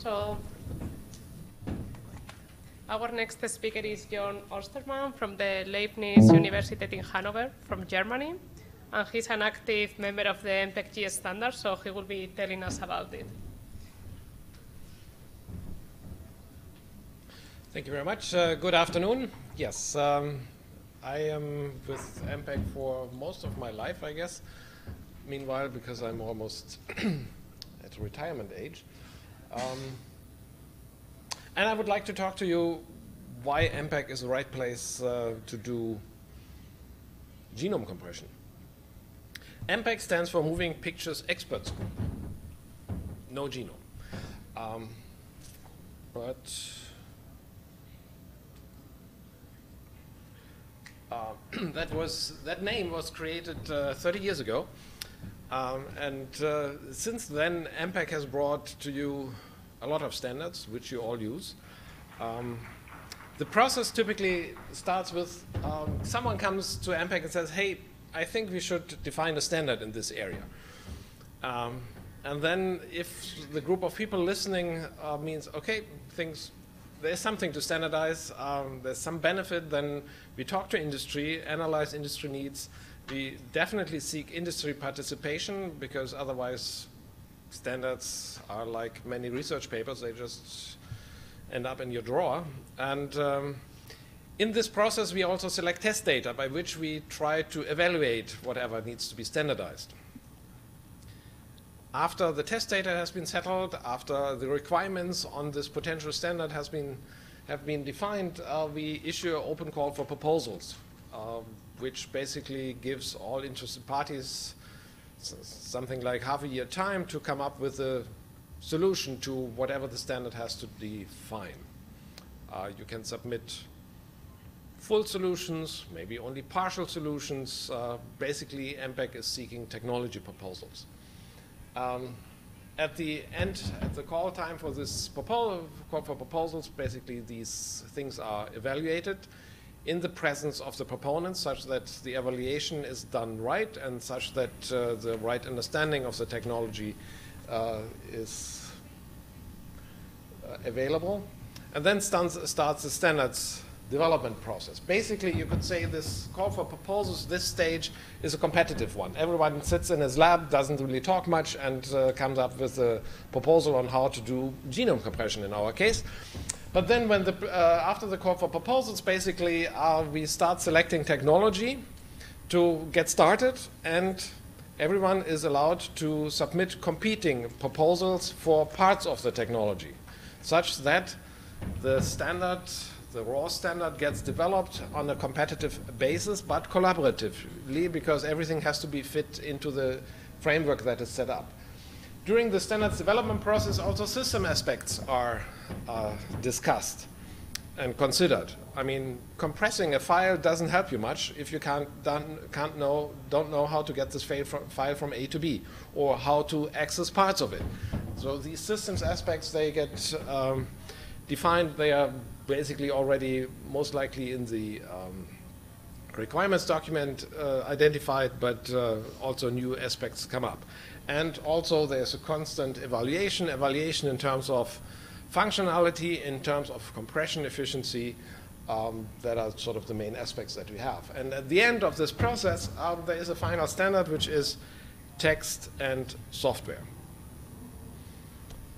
So our next speaker is Jörn Ostermann from the Leibniz University in Hanover from Germany. And he's an active member of the MPEG-G standard, so he will be telling us about it. Thank you very much. Good afternoon. Yes, I am with MPEG for most of my life, I guess. Meanwhile, because I'm almost at retirement age. And I would like to talk to you why MPEG is the right place to do genome compression. MPEG stands for Moving Pictures Experts Group. No genome. That name was created 30 years ago. And since then, MPEG has brought to you a lot of standards, which you all use. The process typically starts with someone comes to MPEG and says, hey, I think we should define a standard in this area. And then if the group of people listening means, okay, there's something to standardize, there's some benefit, then we talk to industry, analyze industry needs. We definitely seek industry participation, because otherwise standards are like many research papers, they just end up in your drawer. And in this process, we also select test data by which we try to evaluate whatever needs to be standardized. After the test data has been settled, after the requirements on this potential standard have been defined, we issue an open call for proposals, which basically gives all interested parties something like half a year time to come up with a solution to whatever the standard has to define. You can submit full solutions, maybe only partial solutions. Basically, MPEG is seeking technology proposals. At the end, at the call time for this call for proposals, basically these things are evaluated in the presence of the proponents, such that the evaluation is done right and such that the right understanding of the technology is available. And then starts the standards development process. Basically, you could say this call for proposals, this stage, is a competitive one. Everyone sits in his lab, doesn't really talk much, and comes up with a proposal on how to do genome compression in our case. But then when after the call for proposals, basically, we start selecting technology to get started, and everyone is allowed to submit competing proposals for parts of the technology, such that the standard, the raw standard, gets developed on a competitive basis, but collaboratively, because everything has to be fit into the framework that is set up. During the standards development process, also system aspects are discussed and considered. I mean, compressing a file doesn't help you much if you don't know how to get this file from A to B, or how to access parts of it. So these systems aspects, they get defined. They are basically already most likely in the requirements document identified, but also new aspects come up. And also there's a constant evaluation in terms of functionality, in terms of compression efficiency, that are sort of the main aspects that we have. And at the end of this process, there is a final standard, which is text and software.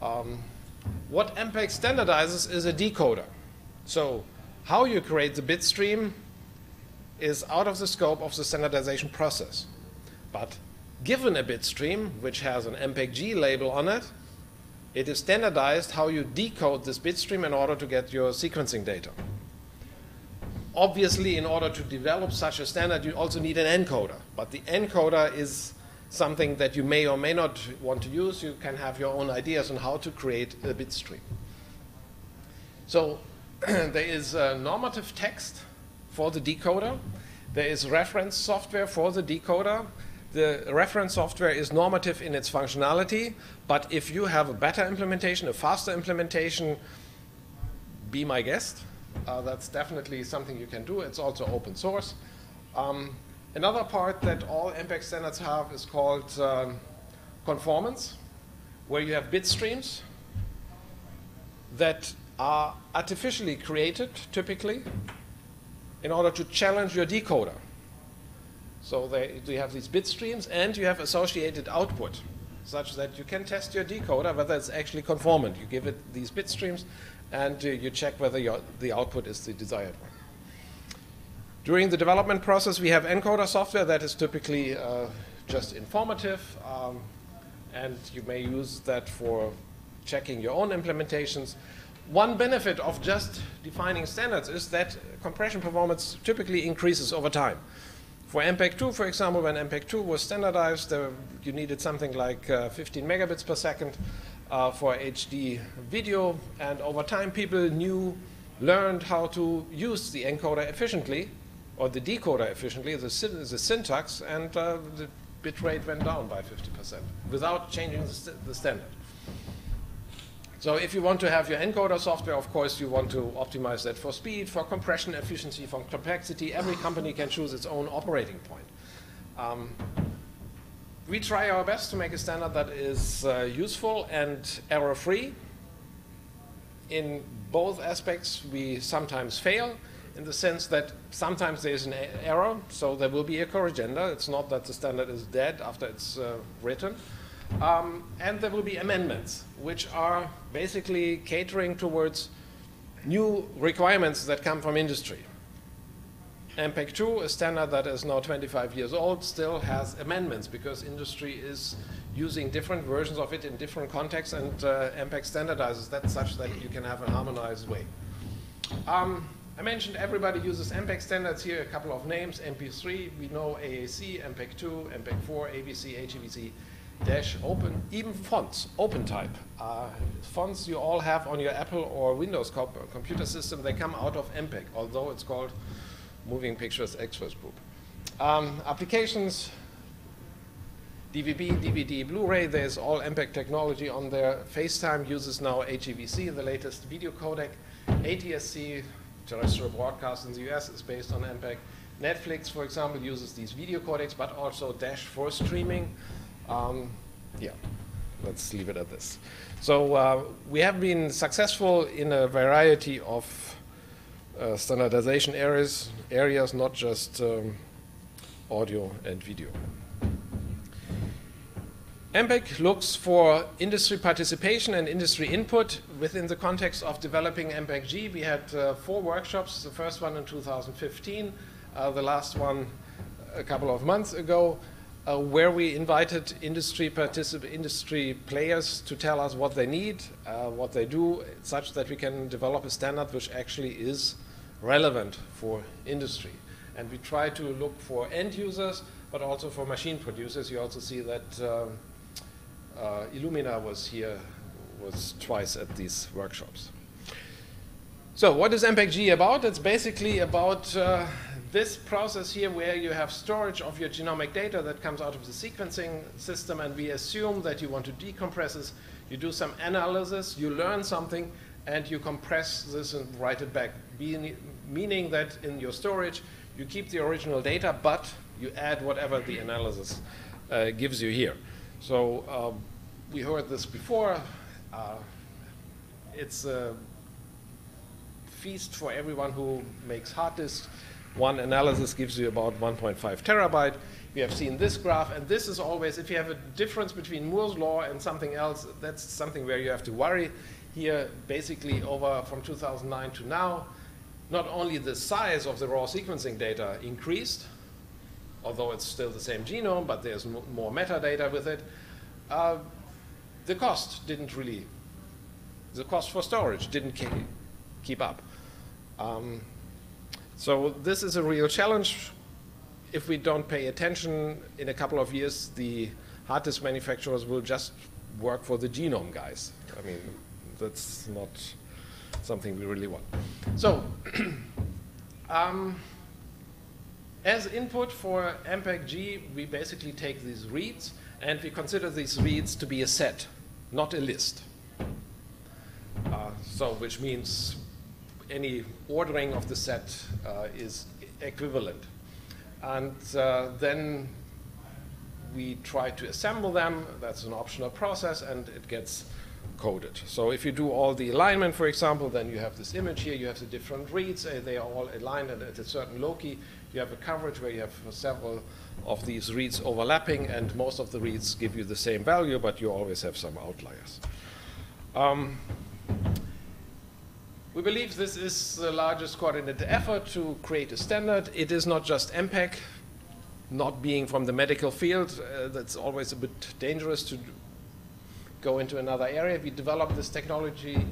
What MPEG standardizes is a decoder. So how you create the bit stream is out of the scope of the standardization process. But given a bit stream, which has an MPEG-G label on it, it is standardized how you decode this bit stream in order to get your sequencing data. Obviously, in order to develop such a standard, you also need an encoder. But the encoder is something that you may or may not want to use. You can have your own ideas on how to create a bit stream. So there is normative text for the decoder. There is reference software for the decoder. The reference software is normative in its functionality, but if you have a better implementation, a faster implementation, be my guest. That's definitely something you can do. It's also open source. Another part that all MPEG standards have is called conformance, where you have bit streams. that are artificially created, typically, in order to challenge your decoder. So you have these bit streams, and you have associated output, such that you can test your decoder whether it's actually conformant. You give it these bit streams, and you check whether the output is the desired one. During the development process, we have encoder software that is typically just informative, and you may use that for checking your own implementations. One benefit of just defining standards is that compression performance typically increases over time. For MPEG-2, for example, when MPEG-2 was standardized, you needed something like 15 megabits per second for HD video, and over time people learned how to use the encoder efficiently, or the decoder efficiently, the syntax, and the bit rate went down by 50% without changing the standard. So if you want to have your encoder software, of course, you want to optimize that for speed, for compression efficiency, for complexity. Every company can choose its own operating point. We try our best to make a standard that is useful and error-free. In both aspects, we sometimes fail, in the sense that sometimes there's an error, so there will be a corrigenda. It's not that the standard is dead after it's written. And there will be amendments, which are basically catering towards new requirements that come from industry. MPEG-2, a standard that is now 25 years old, still has amendments because industry is using different versions of it in different contexts, and MPEG standardizes that such that you can have a harmonized way. I mentioned everybody uses MPEG standards here, a couple of names, MP3, we know AAC, MPEG-2, MPEG-4, ABC, HEVC, Dash, Open, even fonts, OpenType. Fonts you all have on your Apple or Windows computer system, they come out of MPEG, although it's called Moving Pictures Extras Group. Applications, DVB, DVD, Blu-ray, there's all MPEG technology on there. FaceTime uses now HEVC, the latest video codec. ATSC, terrestrial broadcast in the US, is based on MPEG. Netflix, for example, uses these video codecs, but also Dash for streaming. Yeah, let's leave it at this. So we have been successful in a variety of standardization areas, not just audio and video. MPEG looks for industry participation and industry input within the context of developing MPEG-G. We had 4 workshops, the first one in 2015, the last one a couple of months ago, where we invited industry players to tell us what they need, what they do, such that we can develop a standard which actually is relevant for industry. And we try to look for end users, but also for machine producers. You also see that Illumina was twice at these workshops. So what is MPEG-G about? It's basically about this process here where you have storage of your genomic data that comes out of the sequencing system, and we assume that you want to decompress this. You do some analysis, you learn something, and you compress this and write it back, meaning that in your storage you keep the original data, but you add whatever the analysis gives you here. So we heard this before. It's a feast for everyone who makes hard disks. One analysis gives you about 1.5 terabyte. We have seen this graph, and this is always, if you have a difference between Moore's law and something else, that's something where you have to worry. Here, basically from 2009 to now, not only the size of the raw sequencing data increased, although it's still the same genome, but there's more metadata with it. The cost for storage didn't keep up. So this is a real challenge. If we don't pay attention, in a couple of years, the hard disk manufacturers will just work for the genome guys. I mean, that's not something we really want. So, as input for MPEG-G, we basically take these reads, and we consider these reads to be a set, not a list. Which means any ordering of the set is equivalent. And then we try to assemble them. That's an optional process, and it gets coded. So if you do all the alignment, for example, then you have this image here, you have the different reads, they are all aligned at a certain loci. You have a coverage where you have several of these reads overlapping, and most of the reads give you the same value, but you always have some outliers. We believe this is the largest coordinated effort to create a standard. It is not just MPEG. Not being from the medical field, that's always a bit dangerous to go into another area. We developed this technology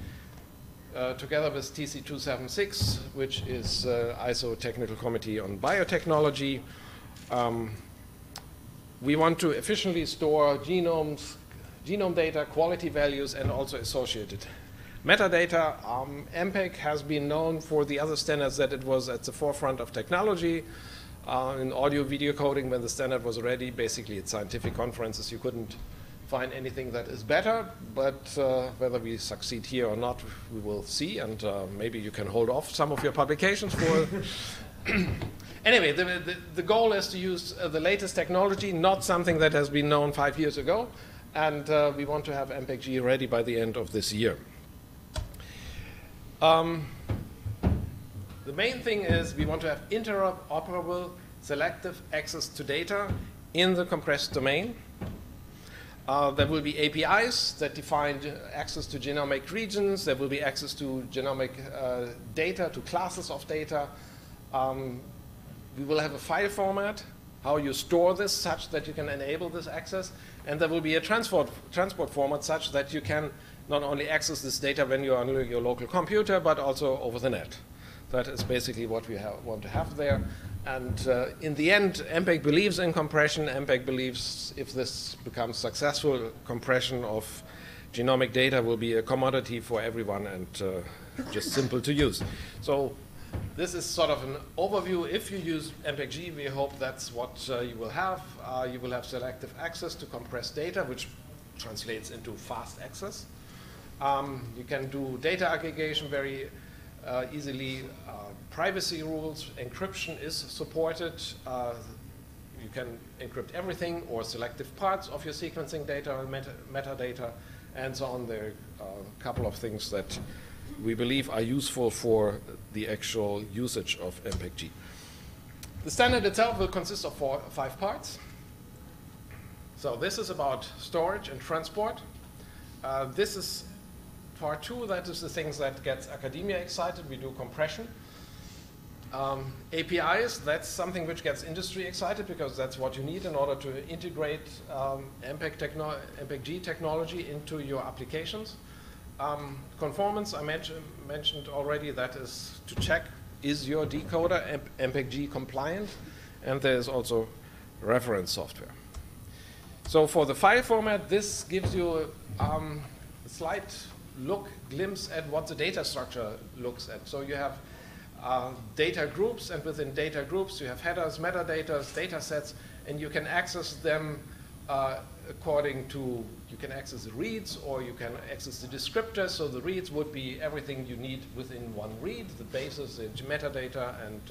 together with TC276, which is ISO Technical Committee on Biotechnology. We want to efficiently store genomes, genome data, quality values, and also associated metadata. MPEG has been known for the other standards that it was at the forefront of technology. In audio-video coding, when the standard was ready, basically at scientific conferences, you couldn't find anything that is better. But whether we succeed here or not, we will see. And maybe you can hold off some of your publications for. Anyway, the goal is to use the latest technology, not something that has been known 5 years ago. And we want to have MPEG-G ready by the end of this year. The main thing is we want to have interoperable selective access to data in the compressed domain. There will be APIs that define access to genomic regions. There will be access to genomic data, to classes of data. We will have a file format, how you store this such that you can enable this access. And there will be a transport format such that you can not only access this data when you're on your local computer, but also over the net. That is basically what we want to have there. And in the end, MPEG believes in compression. MPEG believes if this becomes successful, compression of genomic data will be a commodity for everyone and just simple to use. So this is sort of an overview. If you use MPEG-G, we hope that's what you will have. You will have selective access to compressed data, which translates into fast access. You can do data aggregation very easily. Privacy rules, encryption is supported. You can encrypt everything or selective parts of your sequencing data and metadata and so on. There are a couple of things that we believe are useful for the actual usage of MPEG-G. The standard itself will consist of 5 parts. So this is about storage and transport. This is part 2, that is the things that gets academia excited. We do compression. APIs, that's something which gets industry excited because that's what you need in order to integrate MPEG-G technology into your applications. Conformance, I mentioned already, that is to check, is your decoder MPEG-G compliant? And there is also reference software. So for the file format, this gives you a slight glimpse at what the data structure looks at. So you have data groups, and within data groups you have headers, metadata, data sets, and you can access them according to, you can access the reads or you can access the descriptors. So the reads would be everything you need within one read, the basis, the metadata, and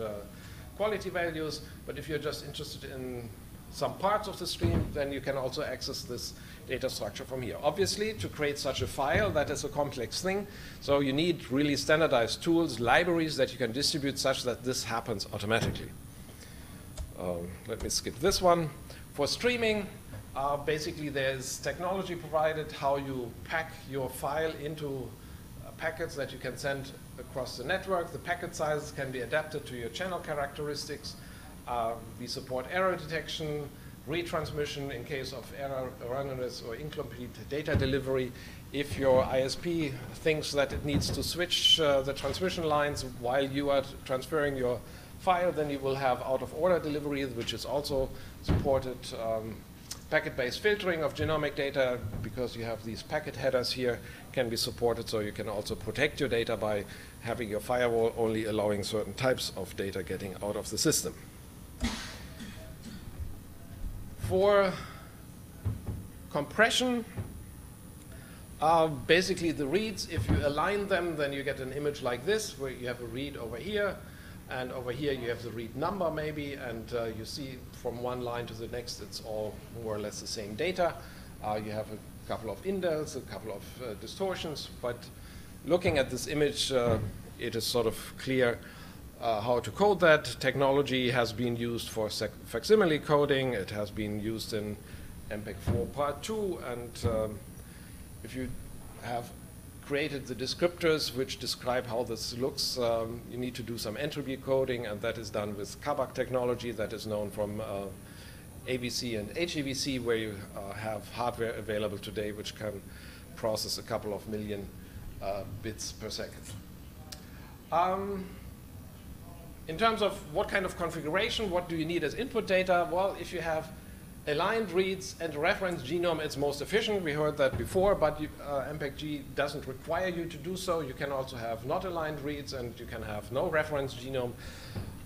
quality values. But if you're just interested in some parts of the stream, then you can also access this data structure from here. Obviously, to create such a file, that is a complex thing. So you need really standardized tools, libraries that you can distribute such that this happens automatically. Let me skip this one. For streaming, basically there's technology provided how you pack your file into packets that you can send across the network. The packet sizes can be adapted to your channel characteristics. We support error detection, retransmission in case of erroneous or incomplete data delivery. If your ISP thinks that it needs to switch the transmission lines while you are transferring your file, then you will have out-of-order delivery, which is also supported. Packet-based filtering of genomic data, because you have these packet headers here, can be supported, so you can also protect your data by having your firewall only allowing certain types of data getting out of the system. For compression, basically the reads, if you align them, then you get an image like this, where you have a read over here, and over here you have the read number maybe, and you see from one line to the next it's all more or less the same data. You have a couple of indels, a couple of distortions, but looking at this image, it is sort of clear how to code that. Technology has been used for facsimile coding. It has been used in MPEG-4 Part 2, and if you have created the descriptors which describe how this looks, you need to do some entropy coding, and that is done with Kabak technology that is known from AVC and HEVC, where you have hardware available today which can process a couple of million bits per second. In terms of what kind of configuration, what do you need as input data? Well, if you have aligned reads and a reference genome, it's most efficient. We heard that before, but MPEG-G doesn't require you to do so. You can also have not aligned reads, and you can have no reference genome.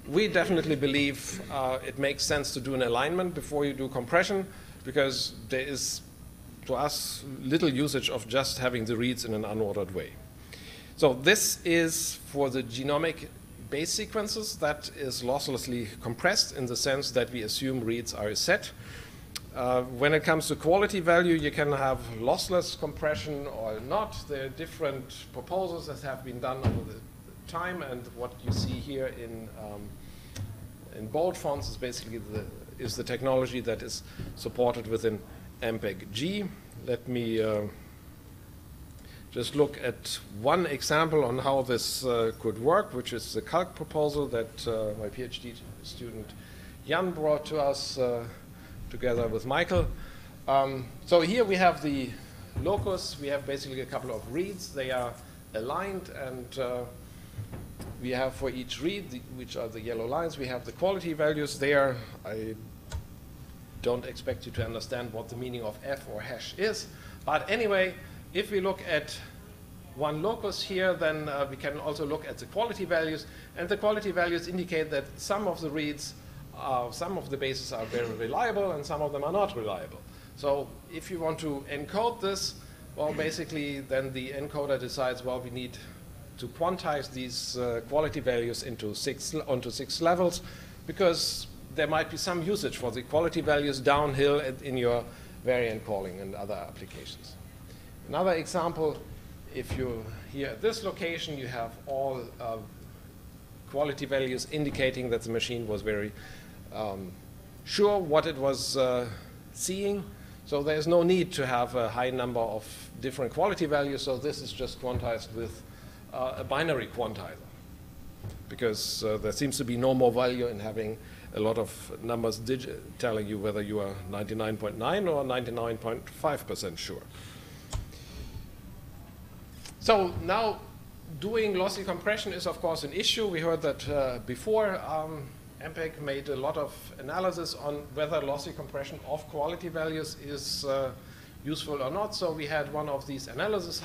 We definitely believe it makes sense to do an alignment before you do compression, because there is, to us, little usage of just having the reads in an unordered way. So this is for the genomic base sequences. That is losslessly compressed in the sense that we assume reads are a set. When it comes to quality value, you can have lossless compression or not. There are different proposals that have been done over the time, and what you see here in bold fonts is basically the technology that is supported within MPEG-G. Let me just look at one example on how this could work, which is the calc proposal that my PhD student Jan brought to us together with Michael. So here we have the locus. We have basically a couple of reads. They are aligned, and we have for each read, which are the yellow lines, we have the quality values there. I don't expect you to understand what the meaning of F or hash is. But anyway, if we look at one locus here, then we can also look at the quality values. And the quality values indicate that some of the reads, some of the bases are very reliable, and some of them are not reliable. So if you want to encode this, well, basically, then the encoder decides, well, we need to quantize these quality values onto six levels, because there might be some usage for the quality values downhill in your variant calling and other applications. Another example, if you're here at this location, you have all quality values indicating that the machine was very sure what it was seeing. So there's no need to have a high number of different quality values. So this is just quantized with a binary quantizer, because there seems to be no more value in having a lot of numbers telling you whether you are 99.9 or 99.5% sure. So now doing lossy compression is, of course, an issue. We heard that before. MPEG made a lot of analysis on whether lossy compression of quality values is useful or not. So we had one of these analysis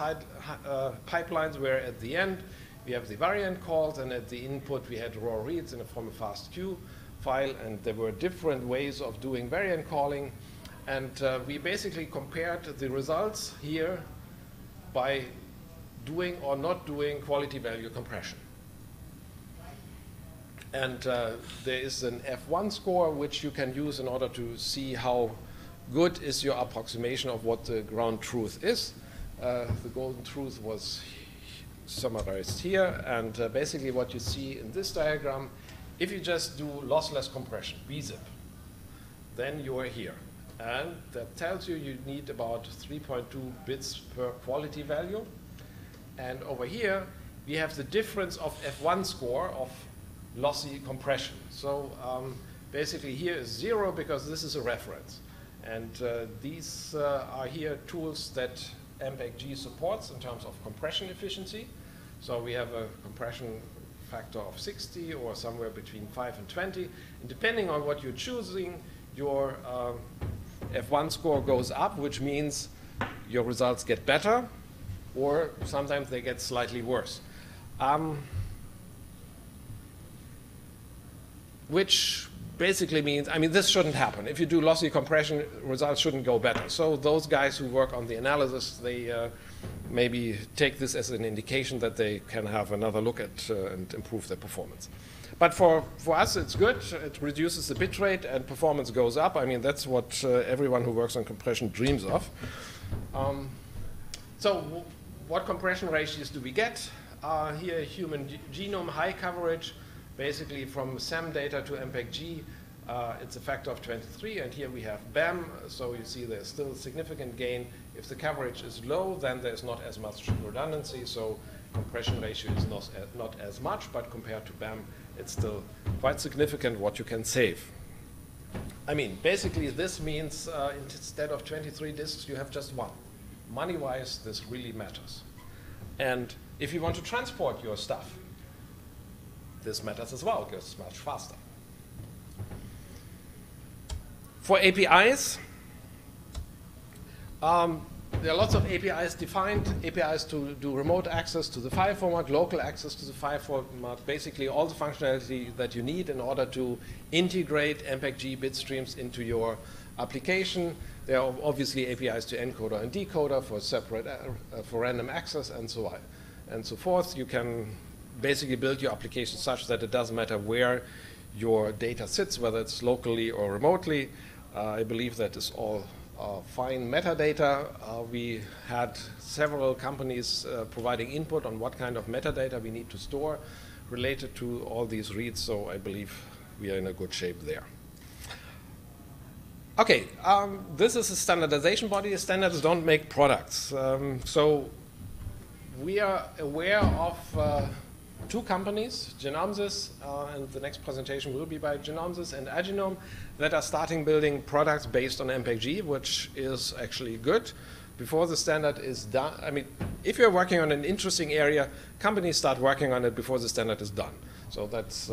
pipelines where at the end we have the variant calls, and at the input we had raw reads from a FASTQ file, and there were different ways of doing variant calling. And we basically compared the results here by doing or not doing quality value compression. And there is an F1 score which you can use in order to see how good is your approximation of what the ground truth is. The golden truth was summarized here, and basically what you see in this diagram, if you just do lossless compression, bzip, then you are here. And that tells you you need about 3.2 bits per quality value. And over here, we have the difference of F1 score of lossy compression. So basically here is 0 because this is a reference. And these are here tools that MPEG-G supports in terms of compression efficiency. So we have a compression factor of 60 or somewhere between 5 and 20. And depending on what you're choosing, your F1 score goes up, which means your results get better, or sometimes they get slightly worse. Which basically means, I mean, this shouldn't happen. If you do lossy compression, results shouldn't go better. So those guys who work on the analysis, they maybe take this as an indication that they can have another look at and improve their performance. But for us, it's good. It reduces the bit rate and performance goes up. I mean, that's what everyone who works on compression dreams of. So what compression ratios do we get? Here, human genome high coverage, basically from SAM data to MPEG-G, it's a factor of 23, and here we have BAM, so you see there's still significant gain. If the coverage is low, then there's not as much redundancy, so compression ratio is not as much, but compared to BAM, it's still quite significant what you can save. I mean, basically this means instead of 23 disks, you have just one. Money-wise, this really matters. And if you want to transport your stuff, this matters as well, because it's much faster. For APIs, there are lots of APIs defined, APIs to do remote access to the file format, local access to the file format, basically all the functionality that you need in order to integrate MPEG-G bit streams into your application. There are obviously APIs to encoder and decoder for separate, for random access and so on and so forth. You can basically build your application such that it doesn't matter where your data sits, whether it's locally or remotely. I believe that is all fine metadata. We had several companies providing input on what kind of metadata we need to store related to all these reads, so I believe we are in a good shape there. Okay, this is a standardization body. Standards don't make products. So we are aware of two companies, Genomics, and the next presentation will be by Genomics and Agenome, that are starting building products based on MPEG-G, which is actually good. Before the standard is done, I mean, if you're working on an interesting area, companies start working on it before the standard is done. So that's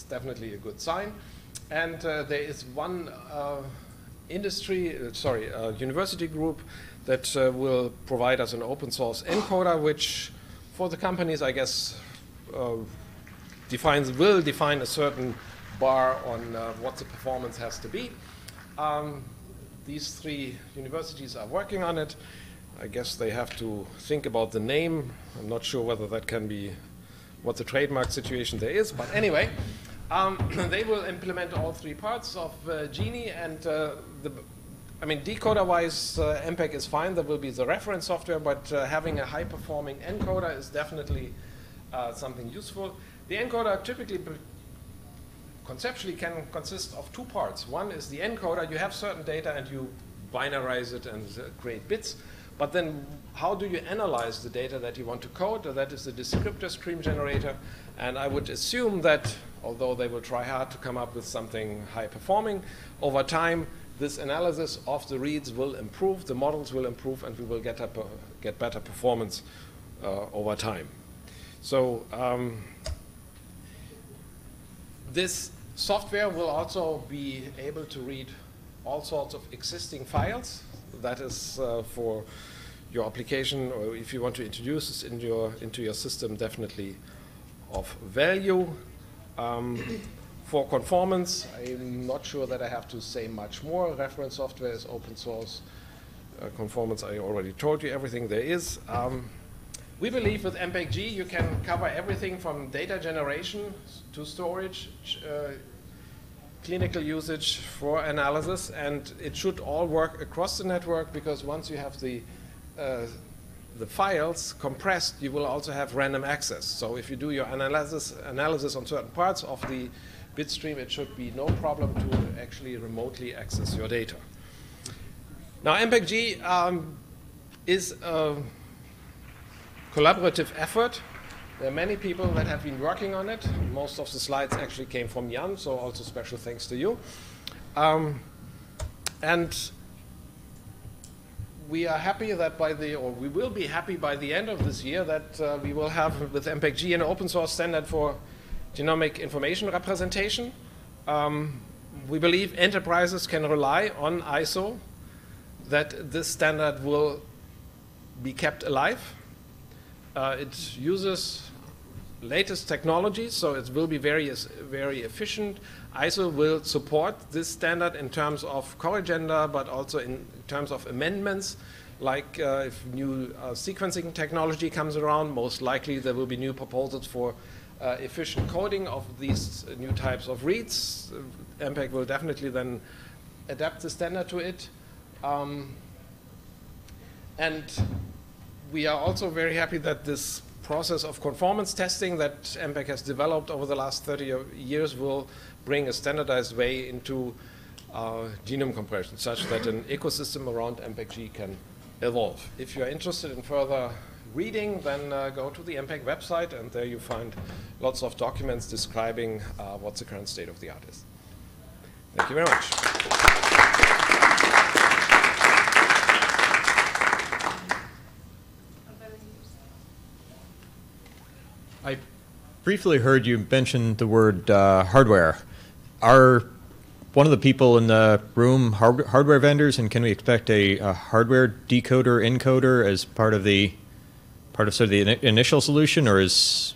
definitely a good sign. And there is one university group that will provide us an open source encoder, which for the companies, I guess, will define a certain bar on what the performance has to be. These three universities are working on it. I guess they have to think about the name. I'm not sure whether that can be what the trademark situation there is, but anyway. They will implement all three parts of Genie, and decoder-wise, MPEG is fine. There will be the reference software, but having a high-performing encoder is definitely something useful. The encoder typically, conceptually, can consist of two parts. One is the encoder. You have certain data, and you binarize it and create bits. But then how do you analyze the data that you want to code? That is the descriptor stream generator. And I would assume that, although they will try hard to come up with something high-performing, over time, this analysis of the reads will improve, the models will improve, and we will get better performance over time. So this software will also be able to read all sorts of existing files. That is for your application, or if you want to introduce this into your system, definitely of value. For Conformance, I'm not sure that I have to say much more. Reference software is open source. Conformance, I already told you everything there is. We believe with MPEG-G you can cover everything from data generation to storage, clinical usage for analysis, and it should all work across the network, because once you have the files compressed, you will also have random access. So if you do your analysis on certain parts of the bit stream, it should be no problem to actually remotely access your data. Now, MPEG-G is a collaborative effort. There are many people that have been working on it. Most of the slides actually came from Jan, so also special thanks to you. And we are happy that we will be happy by the end of this year that we will have with MPEG-G an open source standard for genomic information representation. We believe enterprises can rely on ISO, that this standard will be kept alive. It uses latest technologies, so it will be very efficient. ISO will support this standard in terms of corrigenda, but also in terms of amendments. Like if new sequencing technology comes around, most likely there will be new proposals for efficient coding of these new types of reads. MPEG will definitely then adapt the standard to it. And we are also very happy that this process of conformance testing that MPEG has developed over the last 30 years will bring a standardized way into genome compression, such that an ecosystem around MPEG-G can evolve. If you are interested in further reading, then go to the MPEG website, and there you find lots of documents describing what the current state of the art is. Thank you very much. I briefly heard you mention the word hardware. Are one of the people in the room hardware vendors, and can we expect a hardware decoder encoder as part of sort of the initial solution, or is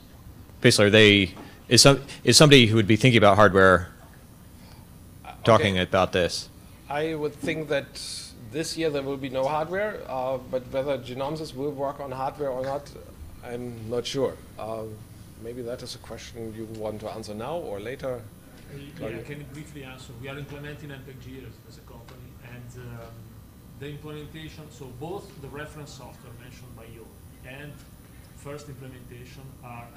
basically is somebody who would be thinking about hardware talking about this? I would think that this year there will be no hardware, but whether Genomics will work on hardware or not, I'm not sure. Maybe that is a question you want to answer now or later. Yeah, I can briefly answer. We are implementing MPEG-G as a company, and the implementation, so both the reference software mentioned by you and first implementation are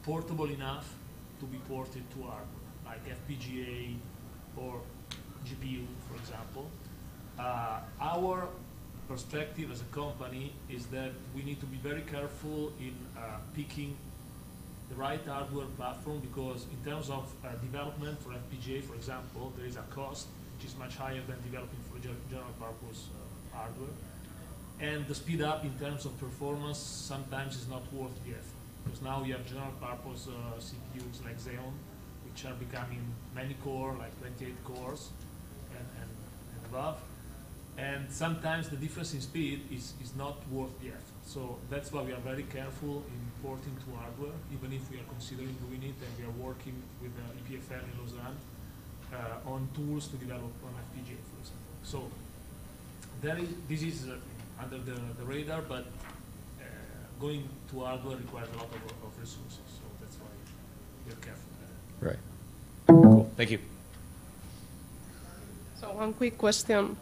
portable enough to be ported to hardware, like FPGA or GPU, for example. Our perspective as a company is that we need to be very careful in picking the right hardware platform, because in terms of development for FPGA, for example, there is a cost which is much higher than developing for general purpose hardware. And the speed up in terms of performance sometimes is not worth the effort, because now you have general purpose CPUs like Xeon, which are becoming many core, like 28 cores and above. And sometimes the difference in speed is not worth the effort. So that's why we are very careful in porting to hardware, even if we are considering doing it, and we are working with EPFL in Lausanne on tools to develop on FPGA, for example. So this is under the radar, but going to hardware requires a lot of resources. So that's why we are careful there. Right. Cool. Thank you. So one quick question.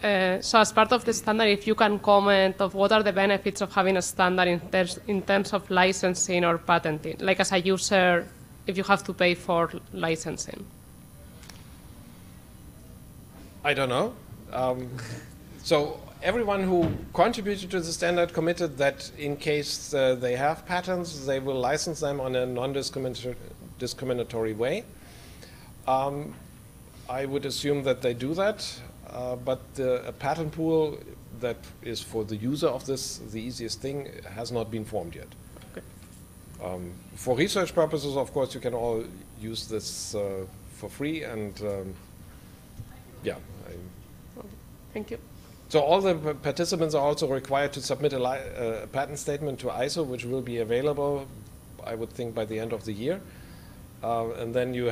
So as part of the standard, if you can comment of what are the benefits of having a standard in terms of licensing or patenting, like as a user, if you have to pay for licensing? I don't know. So everyone who contributed to the standard committed that in case they have patents, they will license them on a non-discriminatory way. I would assume that they do that. But a patent pool that is for the user of this, the easiest thing, has not been formed yet. Okay. For research purposes, of course, you can all use this for free, and yeah. Thank you. So all the participants are also required to submit a patent statement to ISO, which will be available, I would think, by the end of the year. And then you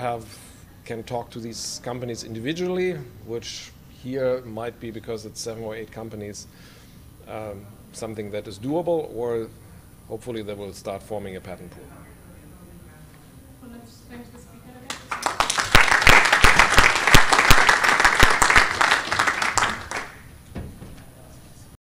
can talk to these companies individually, which here might be, because it's 7 or 8 companies, something that is doable, or hopefully they will start forming a patent pool. Well, let's thank the speaker.